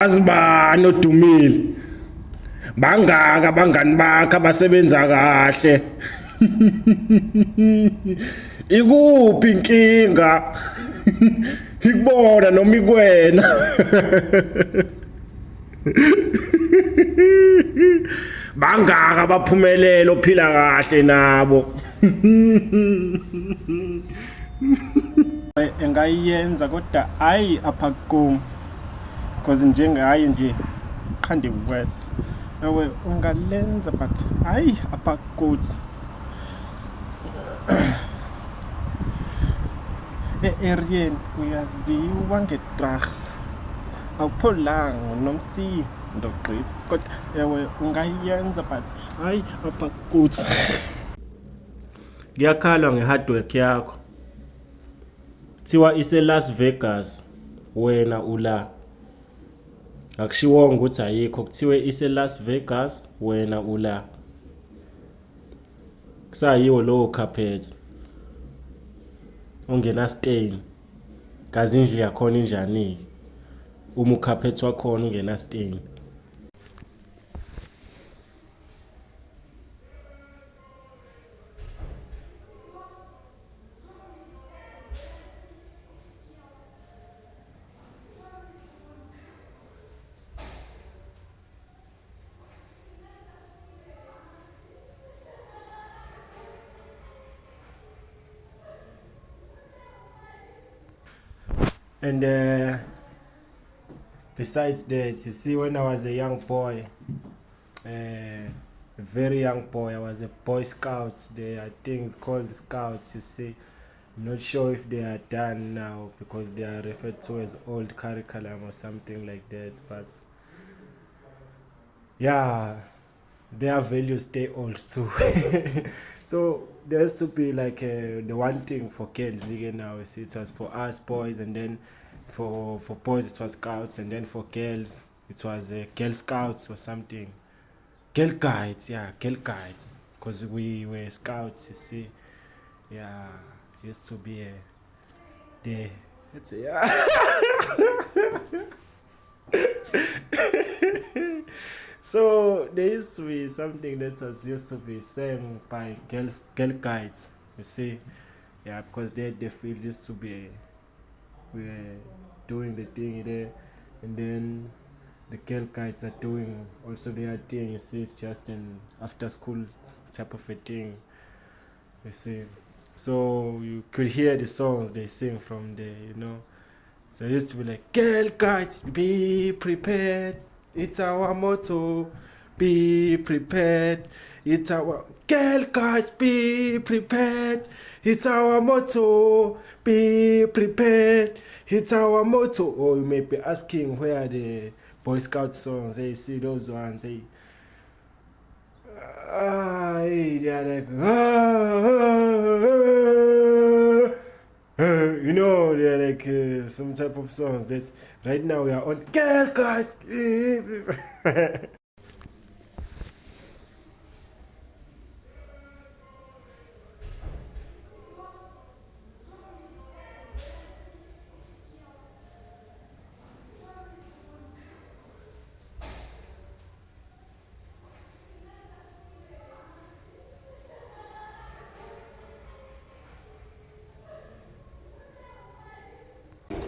Asibani odumile. Bangaka abangani bakhe abasebenza kahle. Ikuphi inkinga? Ikubona noma ikwena. Bangaka abaphumelela ophila kahle nabo. Engayenza kodwa hayi apha kum. Cause njengaye nje qhande west. Nawe ungalenza but hayi apha kuthi. E-arean uyaziwa ngedrag. Awupholanga nomsi ndogqithi kodwa ewe ungayenza but hayi apha kuthi. Kuyakhalwa ngehard work yakho. Kuthiwa ise Las Vegas wena ula. Akushiwonga ukuthi ayikho kuthiwe ise Las Vegas wena ula. Kusayiwo lowo carpet. Ungena stain. Kazi indlu yakhona injani. Uma ucarpet wakhona ungena stain. And besides that, you see, when I was a young boy, a very young boy, I was a Boy Scouts. There are things called Scouts, you see. I'm not sure if they are done now because they are referred to as old curriculum or something like that. But yeah, their values stay old too. So there has to be like the one thing for girls again now. You see, it was for us boys, and then for boys it was Scouts, and then for girls it was Girl Scouts or something. Girl Guides, yeah, Girl Guides, because we were Scouts. You see, yeah, used to be there. Let's say, yeah. So there used to be something that was used to be sang by girl guides, you see, yeah, because they feel used to be we were doing the thing there, and then the girl guides are doing also their thing. You see, it's just an after school type of a thing, you see. So you could hear the songs they sing from there, you know. So it used to be like, girl guides, be prepared. It's our motto, be prepared. It's our girl guys, be prepared. It's our motto, be prepared. It's our motto. Or you may be asking where are the Boy Scout songs? They see those ones. They are like you know, they're like some type of songs. That's right now we are on girl guys.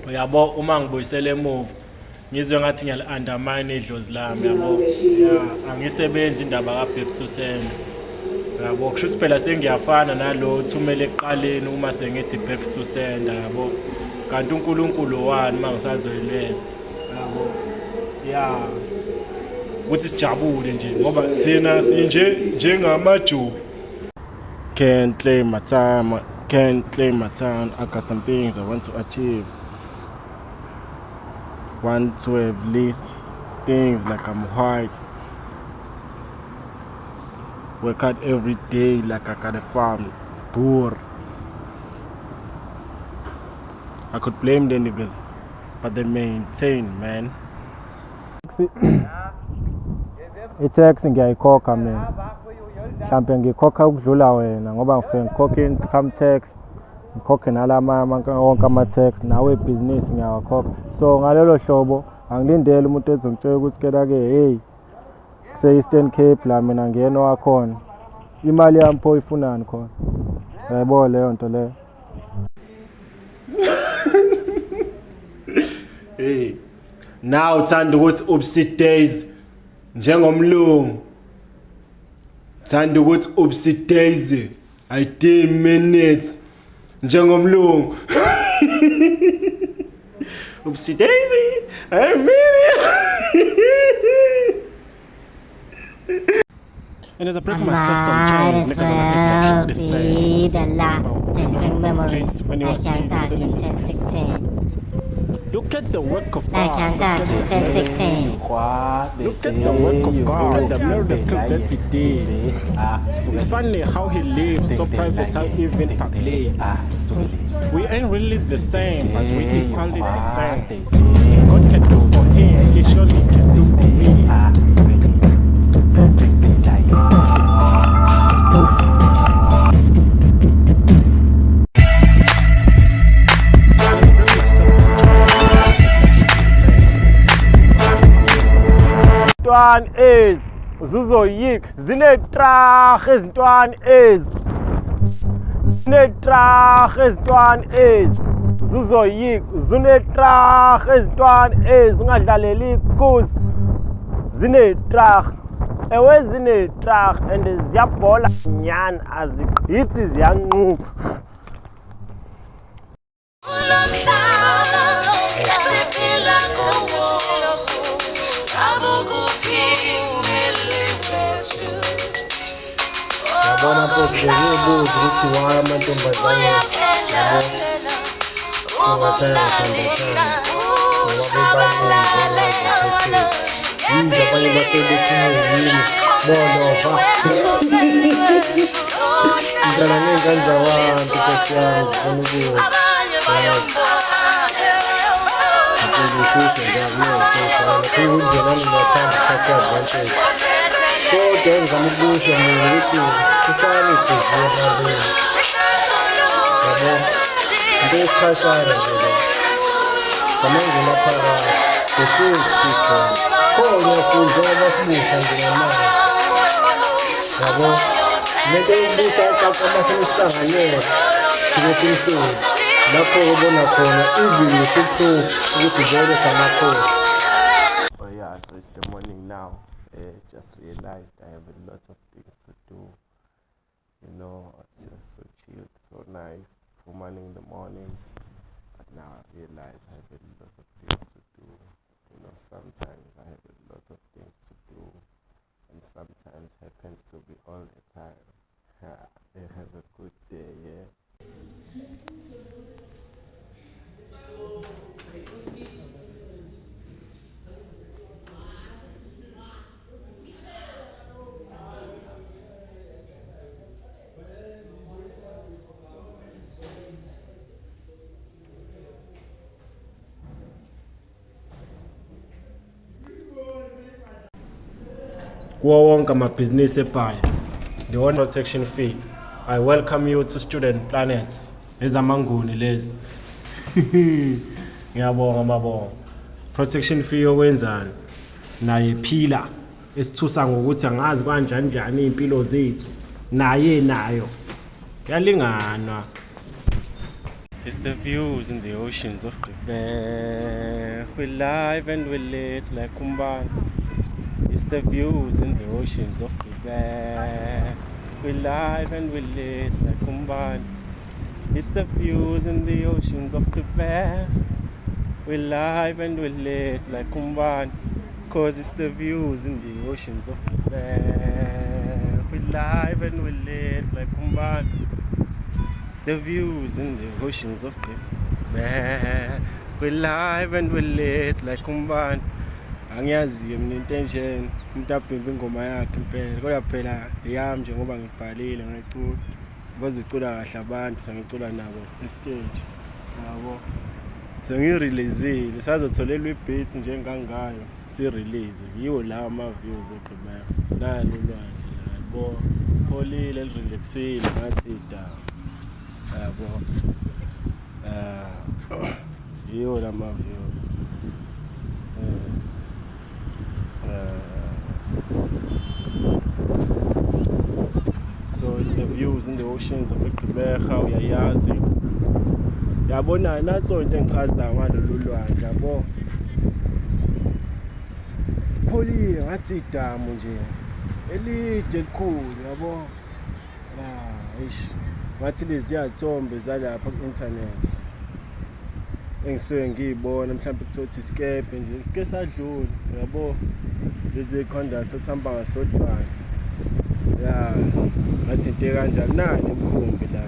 Uyabo uma ngibuyisele emuva ngizwe ngathi ngiyali-undermine idlozi lami yabo. Yeah, angisebenzi indaba ka back to send. Yabo kusho ukuthi phela sengiyafana nalo thumele eqaleni uma sengithi back to send yabo. Kanti uNkulunkulu wani mangisazoyilwela. Yabo. Yeah. Ukuthi sijabule nje ngoba thina sinje njengamajubu. Can't claim my time. Can't claim my time. I got some things I want to achieve. Want to have least things like I'm white. Work out every day like I got a farm. Poor. I could blame the niggas, but they maintain, man. I-taxi ngiyayikhokha mina. Mhlawumbe ngikhokha ukudlula wena ngoba ngifike ngikhokhe income tax, ngikhokhe nalama wonke ama-tax, nawe ibhizinisi ngiyawakhokha. So ngalelo hlobo angilindele umuntu ezongitshela ukuthi kena-ke hey se-Eastern Cape la mina ngiyena wakhona imali yami pho ifunani khona yayibona leyo nto leyo. Hey now uthanda ukuthi upsit days njengomlungu, uthanda ukuthi upsit days I 10 minutes njengomlungu. Upsit daisy I and as I break myself from chains, niggas on the action the same. Look at the work of God. Look at the work of God, the miracles that He did. It's funny how He lives, so private, how even public. We ain't really the same, but we equally the same. If God can do for Him, He surely can do for me. One is Zuzoyik, Zinetrach is one is Zinetrach is one is Zuzoyik, Zunetrach is one is Ungadaleli Kuz Zinetrach. Ewe zinetrach and ziyabhola nyan azigqithi ziyanqupha. Yabona mpofu bekubuza ukuthi why amantombazane yabo ungathanda thanda ngoba bebaningi yize abanye basebethini yini bonova ngidlala ngey'ngane zabantu nkosi yami zifuna ukuyo ngishushe ngiyakunenkosi ngiyathanda ukuthatha i-advantage kodwa engizama ukusho mina ukuthi sisale ihliziyo ebaleni yabo into yesikhashana nje le samangena phakathi behlezi sikhona khona uyafunza ngoba sibusa njengamanje yabo lento yokubusa acaca masenihlanganyela sike simhleli lapho ubona khona even nesiproof ukuthi vele samakhosi. Oh yeah, so it's the morning now. Just realized I have a lot of things to do. You know, it's just so chilled, so nice for morning in the morning. But now I realize I have a lot of things to do. You know, sometimes I have a lot of things to do, and sometimes happens to be all the time. Have a good day, yeah. Kuwo wonke amabhizinisi eBhayi, the one protection fee. I welcome you to Student Planets. Ezamanguni lezi. Ngiyabonga mabonga. Protection fee yokwenzani? Naye phila esithusa ngokuthi angazi kanjani njani impilo zethu. Naye nayo. Yalingana. It's the views in the oceans of Gqeberha. We live and we lit like Kumbani. It's the views in the oceans of Gqeberha. We live and we lit like Kumbani. It's the views in the oceans of Gqeberha. We live and we lit like Kumbani. Cause it's the views in the oceans of Gqeberha. We live and we lit like Kumbani. The views in the oceans of Gqeberha. We live and we lit like Kumbani. Angiyazi mina intention umuntu abhembe ingoma yakhe impela kodwa phela yami nje ngoba ngibhalile ngicula bazicula kahle abantu sengicula nabo e-stage yabo sengireleasile sazotholelwa i-beat njengangayo si-release yiwo lawa ama-views eGqeberha nalo ulwandle yabo pholile lirelaxile ngathi idawo yabo yiwo lama-views So it's the views in the oceans of eGqeberha uyayazi. Yabona natso into engichaza ngalolu lwandle yabo. Pholile ngathi idamu nje. Elide elikhulu yabo. Ngathi lezi yathombe zalapha ku-internet. Engisuke ngiyibona mhlawumbe kuthiwa iskepe nje sike sadlula yabo. Lezi conduct osihamba ngasodwana. Ngathi into kanjani nani emkhumbi la.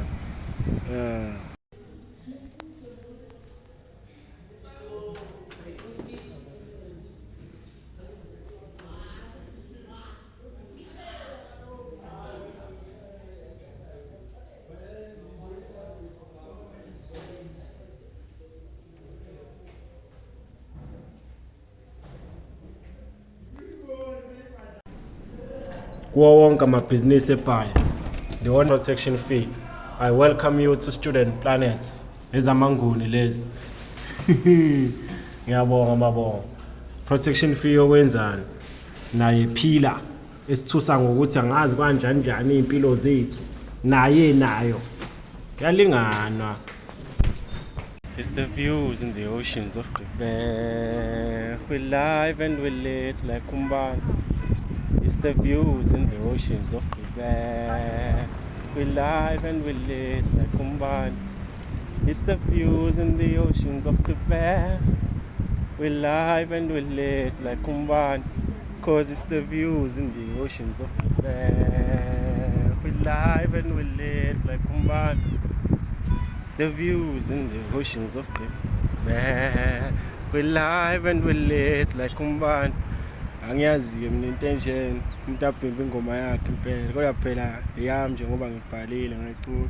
Kuwo wonke amabhizinisi eBhayi, the one protection fee. I welcome you to Student Planets. Ezamanguni lezi. Ngiyabonga mabonga. Protection fee yokwenzani? Naye phila esithusa ngokuthi angazi kanjani njani impilo zethu. Naye nayo. Yalingana. It's the views in the oceans of Gqeberha. We live and we lit like Kumbana. It's the views in the oceans of Gqeberha. We live and we lit like Kumbana. It's the views in the oceans of Gqeberha. We live and we lit like Kumbana. Cause it's the views in the oceans of Gqeberha. We live and we lit like Kumbana. The views in the oceans of Gqeberha. We live and we lit like Kumbana. Angiyazi mina intention umuntu abhembe ingoma yakhe impela kodwa phela yami nje ngoba ngibhalile ngicula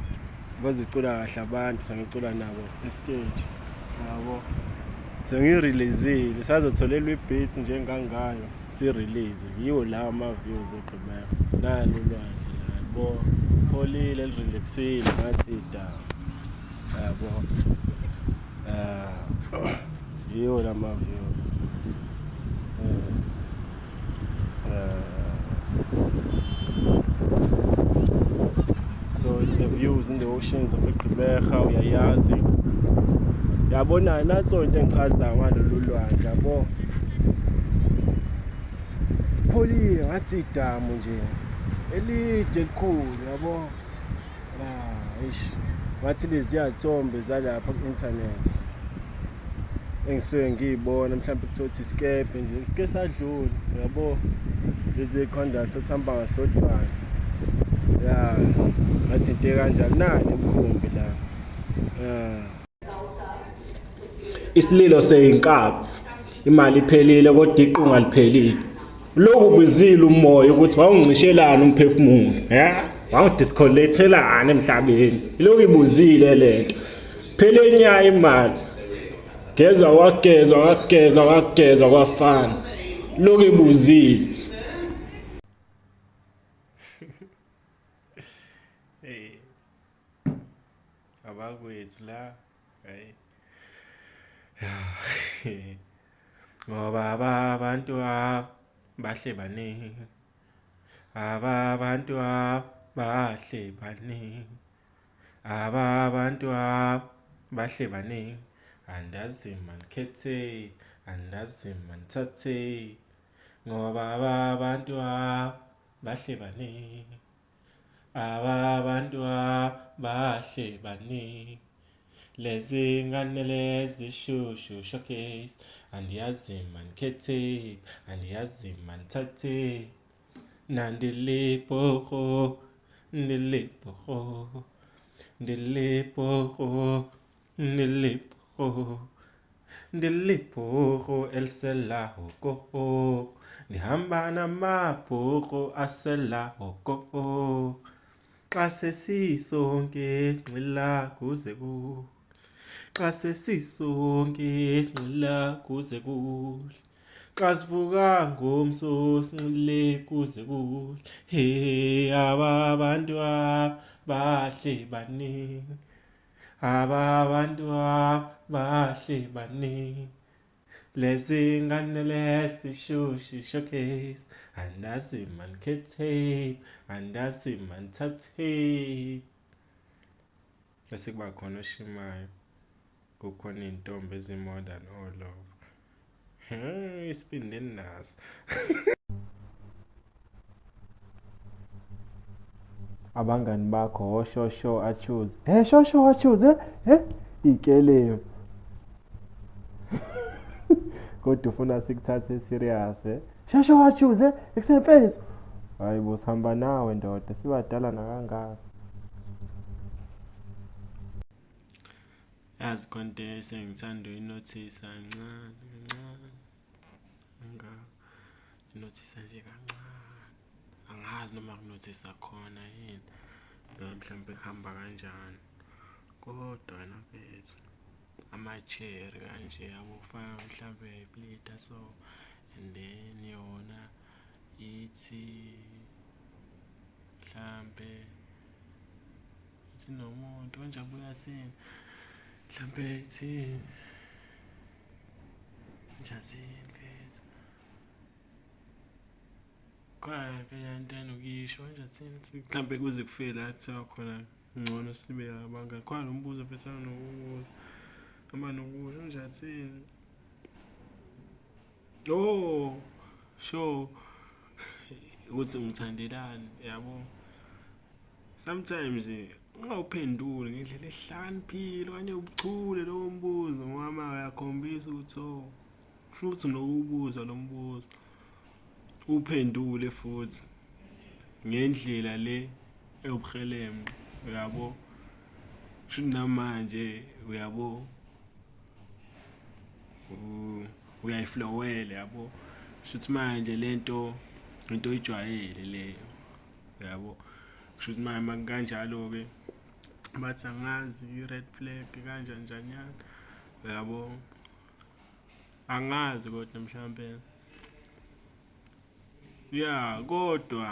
bazocula kahle abantu sengicula nabo e-stage yabo sengireleaseile sazotholelwa i-beat njengangayo si-release yiwo lawa ama-views eGqeberha nalo lwandle yabo pholile lirelaxile ngathi idamu yabo yiwo lama-views. So it's the views in the oceans of eGqeberha uyayazi. Yabona natso into engichaza ngalolu lwandle yabo. Pholile ngathi idamu nje. Elide elikhulu yabo. Ngathi lezi yathombe zalapha ku-internet. Engisuke ngiyibona mhlawumbe kuthiwa iskepe nje sike sadlula yabo. Lezi conduct osihamba ngasodwana. Ngathi into kanjani nani emkhumbi la. Isililo seyinkabi. Imali iphelile kodwa iqunga liphelile. Lokhu kwizile umoya ukuthi wawungishelana umphefumulo, wawudisconnectelana emhlabeni. Lokhu ibuzile lento. Phele enyaya imali. Kwagezwa kwafana. Lokhu ibuzile. Abakwethu la, ngoba abantu bahle baningi. Abantu bahle baningi. Abantu bahle baningi. Andazi manikhethe, andazi manithathe. Ngoba abantu bahle baningi. Abantu bahle baningi. Lezi ngane lezi shushu showcase. Andiyazi manikhethe, andiyazi manithathe. Nandilipo, ndilipo, ndilipo, ndilipo, ndilipo elsela hoko. Ndihamba namabhoko asela hoko. Xa sesisonke sinxila kuze kuhle. Xa sesisonke sinxila kuze kuhle. Xa sivuka ngomso sinxile kuze kuhle. Hey abantu bahle baningi. Abantu bahle baningi. lesingane lesishushu showcase andazi manikhethe andazi manithathe bese kuba khona oshimayo kukhona iy'ntombi ezimodern olova isipindeni naso abangani bakho oshosho achoose shosho achoose ikelemu kodwa ufuna sikuthathe serious shosho achoose ekusempezi hayi bo sihamba nawe ndoda sibadala nakangaka yazi konke esengithanda uyinothisa kancane inothisa nje kancane angazi noma kunothisa khona yini mhlawumbe kuhamba kanjani kodwa wena mfethu ama-cherry kanje abufaka mhlawumbe iplita so and then yona ithi mhlawumbe ithi nomuntu kanjani uyathini mhlawumbe ithi njathini mfethu phela ntana ukisho njathini mhlawumbe kuze kufike la kuthiwa khona ngcono sibe abangani khona lo mbuzo mfethu anokubuza amanokusho njathini sure ukuthi ngithandelani yabo sometimes ungawuphenduli ngendlela ehlakaniphile okanye ubuchule lowo mbuzo ngoba uyakhombisa ukuthi futhi nokubuza lo mbuzo uphendule futhi ngendlela le ewubugelemqa uyabo shuthi namanje uyabo uyayiflowela yabo shuthi manje lento oyijwayele leyo yabo shuthi manje makanjalo ke bathi angazi i-red flag kanjani njanyana yabo angazi kodwa mhlambe kodwa